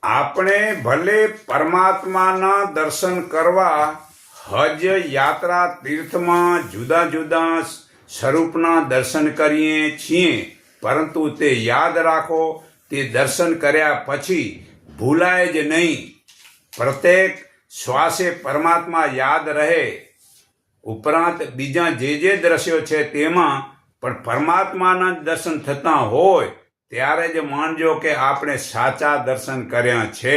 આપણે ભલે પરમાત્માના દર્શન કરવા હજ યાત્રા તીર્થમાં જુદા જુદા સ્વરૂપના દર્શન કરીએ છીએ, પરંતુ તે યાદ રાખો, તે દર્શન કર્યા પછી ભૂલાય જ નહીં. પ્રત્યેક શ્વાસે પરમાત્મા યાદ રહે. ઉપરાંત બીજા જે દ્રશ્યો છે તેમાં પણ પરમાત્માના દર્શન થતા હોય ત્યારે જ માનજો કે આપણે સાચા દર્શન કર્યા છે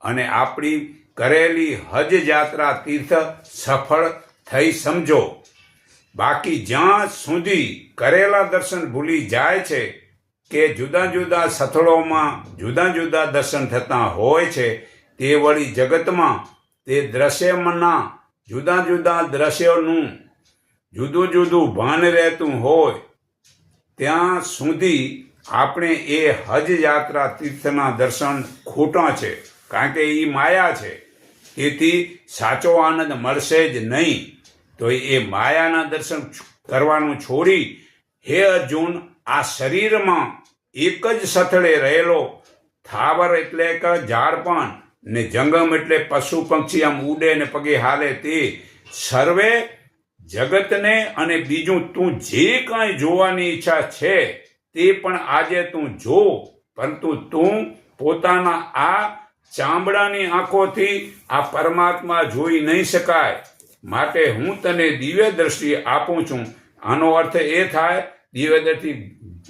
અને આપણી કરેલી હજ યાત્રા તીર્થ સફળ થઈ સમજો. બાકી જ્યાં સુધી કરેલા દર્શન ભૂલી જાય છે કે જુદા જુદા સ્થળોમાં જુદા જુદા દર્શન થતા હોય છે, તે વળી જગતમાં તે દ્રશ્યમાંના જુદા જુદા દ્રશ્યોનું જુદું જુદું ભાન રહેતું હોય, ત્યાં સુધી આપણે એ હજ યાત્રા તીર્થના દર્શન ખોટા છે, કારણ કે એ માયા છે. તેથી સાચો આનંદ મળશે જ નહીં. તો એ માયાના દર્શન કરવાનું છોડી, હે અર્જુન, આ શરીરમાં એક જ સ્થળે રહેલો થાવર એટલે કે ઝાડપાન ને જંગમ એટલે પશુ પક્ષી આમ ઉડે ને પગે હાલે તે સર્વે જગતને અને બીજું તું જે કાંઈ જોવાની ઈચ્છા છે તે પણ આજે તું જો, પરંતુ તું પોતાના આ ચામડાની આંખોથી આ પરમાત્મા જોઈ નહીં શકાય. માટે હું તને દિવ્ય દ્રષ્ટિ આપું છું. આનો અર્થ એ થાય, દિવ્ય દ્રષ્ટિ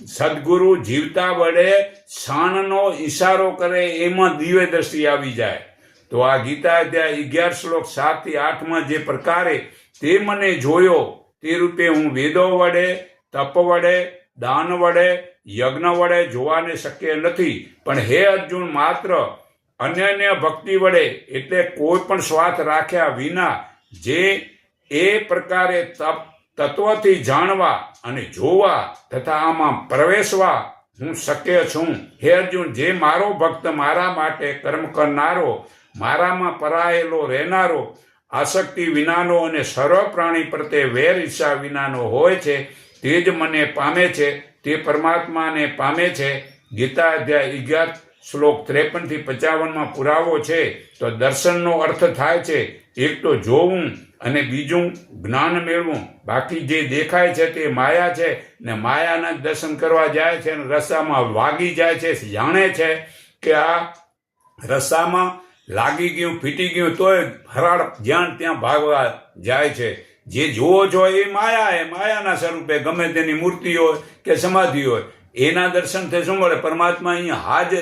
સદગુરુ જીવતા વડે શાનનો ઈશારો કરે એમાં દિવ્ય દ્રષ્ટિ આવી જાય. તો આ ગીતા અધ્યાય 11 શ્લોક 7 થી 8 જે પ્રકારે તે મને જોયો તે રૂપે હું વેદો વડે, તપ વડે, દાન વડે, યજ્ઞ વડે જોવાને શક્ય નથી. પણ હે અર્જુન, માત્ર અનન્ય ભક્તિ વડે એટલે કોઈ પણ સ્વાર્થ રાખ્યા વિના જે એ પ્રકારે તત્વથી જાણવા અને જોવા તથા આમાં પ્રવેશવા હું શક્ય છું. હે અર્જુન, જે મારો ભક્ત, મારા માટે કર્મ કરનારો, મારામાં પરાયેલો રહેનારો, આસક્તિ વિનાનો અને સર્વ પ્રાણી પ્રત્યે વેર ઈચ્છા વિનાનો હોય છે, તે જ મને પામે છે, તે પરમાત્માને પામે છે. ગીતા અધ્યાય 11 શ્લોક 53 થી 55 પુરાવો છે. તો દર્શનનો અર્થ થાય છે એક તો જોવું અને બીજું જ્ઞાન મેળવું. બાકી જે દેખાય છે તે માયા છે ને માયાના દર્શન કરવા જાય છે અને રસ્તામાં વાગી જાય છે, જાણે છે કે આ રસ્તામાં લાગી ગયું, ફીટી ગયું, તોય ફરાળ જ્યાં ત્યાં ભાગવા જાય છે. જે જોવો છો એ માયાના સ્વરૂપે ગમે તેની મૂર્તિ હોય કે સમાધિ હોય, એના દર્શનથી શું મળે? પરમાત્મા અહીંયા હાજર